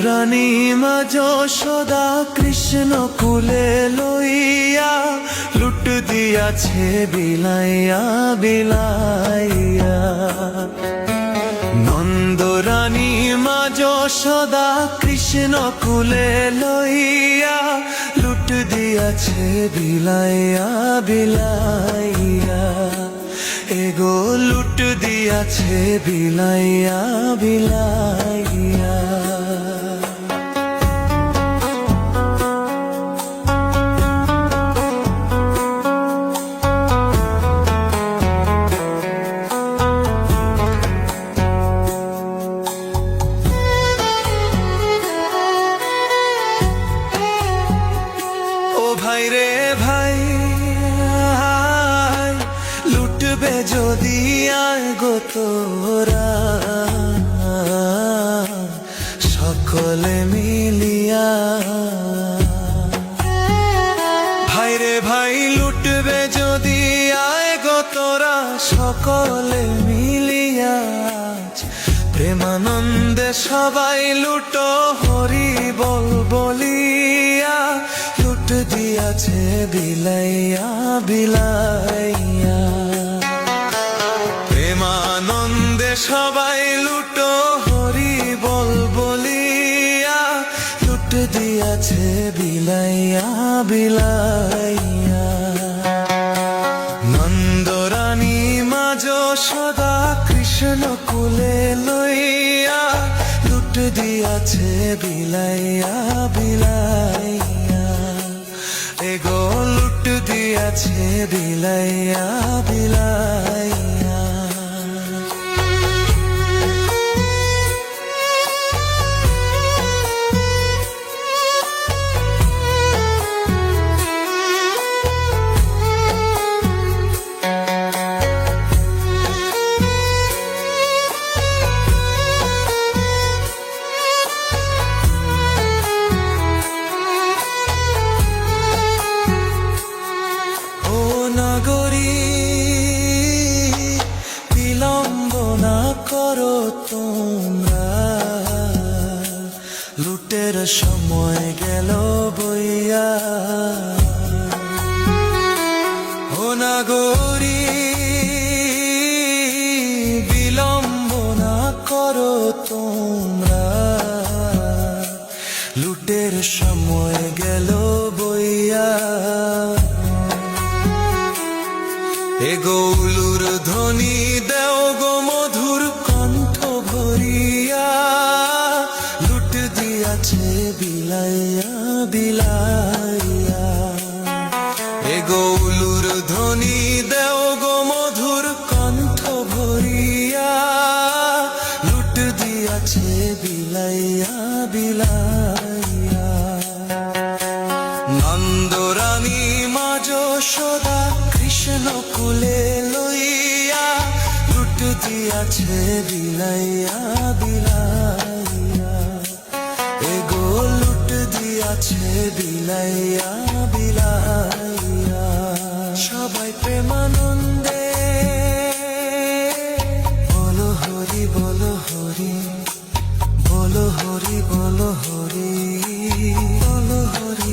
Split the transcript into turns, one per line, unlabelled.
রানী মা যশোদা কৃষ্ণ কুলে লইয়া লুট দিয়াছে বিলাইয়া বিলাইয়া। নন্দ রানী মা যশোদা কৃষ্ণ কুলে লইয়া লুট দিয়াছে বিলাইয়া বিলাইয়া। এগো লুট দিয়াছে বিলাইয়া বিলাইয়া। ভাই রে ভাই লুটবে যদি আয় গো তোরা সকলে মিলিয়া। ভাই রে ভাই লুটবে যদি আয় গো তোরা সকলে মিলিয়া। প্রেমানন্দে সবাই লুটো হরি বল বলিয়া। লুট দিয়াছে বিলাইয়া বিলাইয়া। প্রেমানন্দে সবাই লুটো হরি বল বলিয়া। লুট দিয়াছে বিলাইয়া বিলাইয়া। নন্দ রানী মা যশোদা কৃষ্ণ কুলে লইয়া লুট দিয়াছে বিলাইয়া বিলাইয়া। এগো লুট দিয়াছে বিলাইয়া বিলাইয়া। করো তোমরা লুটের সময় গেল বইয়া। ও নাগরী বিলম্ব না করো তোমরা লুটের সময় গেল বইয়া। এ গৌলুর ধ্বনি দেও গো মধুর কণ্ঠ ভরিয়া। লুট দিয়াছে বিলাইয়া বিলাইয়া। এ গৌলুর ধ্বনি দেও গো মধুর কণ্ঠ ভরিয়া। লুট দিয়াছে বিলাইয়া বিলাইয়া। নন্দ রানী মা যশোদা কৃষ্ণ কুলে লইয়া লুট দিয়াছে বিলাইয়া বিলাইয়া। এগো লুট দিয়াছে বিলাইয়া বিলাইয়া। সবাই প্রেমানন্দে বলো হরি বলো হরি বলো হরি বলো হরি বলো হরি।